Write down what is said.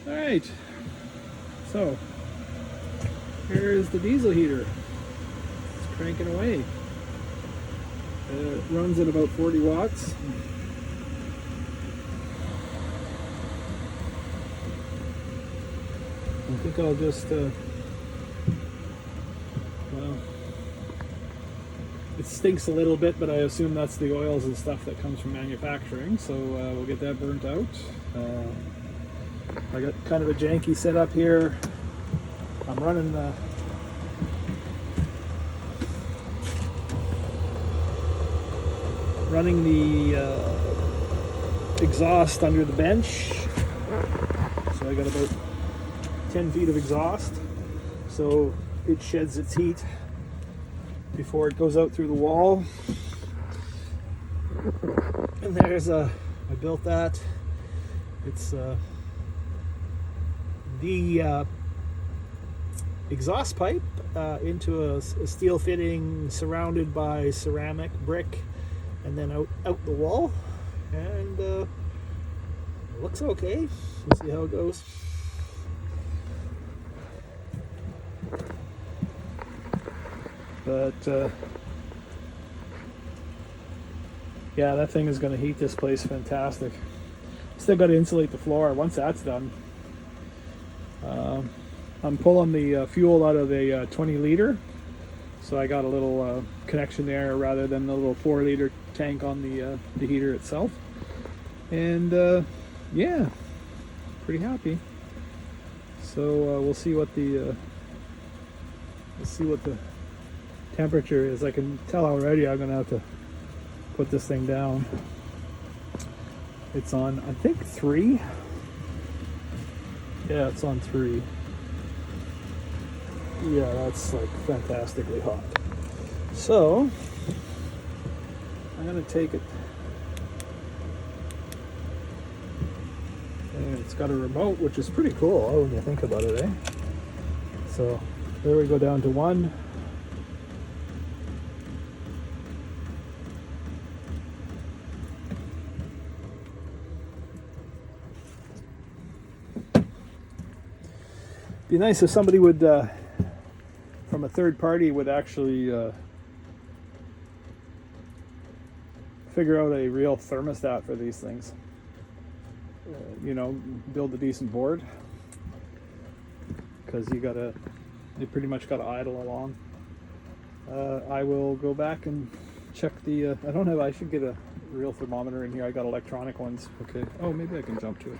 All right, so here's the diesel heater. It's cranking away. It runs at about 40 watts. I think I'll just, well, it stinks a little bit, but I assume that's the oils and stuff that comes from manufacturing, so we'll get that burnt out. I got kind of a janky setup here. I'm running the exhaust under the bench, so I got about 10 feet of exhaust, so it sheds its heat before it goes out through the wall. And there's I built that. It's the exhaust pipe into a steel fitting surrounded by ceramic brick, and then out the wall, and it looks okay. We'll see how it goes. But yeah, that thing is going to heat this place fantastic. Still got to insulate the floor. Once that's done, I'm pulling the fuel out of a 20 liter, so I got a little connection there rather than the little 4 liter tank on the heater itself. And yeah, pretty happy. So we'll see what the temperature is. I can tell already I'm gonna have to put this thing down. It's on, I think, 3. Yeah, it's on 3. Yeah, that's like fantastically hot. So I'm gonna take it, and it's got a remote, which is pretty cool when you think about it, eh? So there we go, down to 1. Be nice if somebody would, from a third party, would actually figure out a real thermostat for these things. You know, build a decent board, because you pretty much gotta idle along. I will go back and check the. I should get a real thermometer in here. I got electronic ones. Okay. Oh, maybe I can jump to it.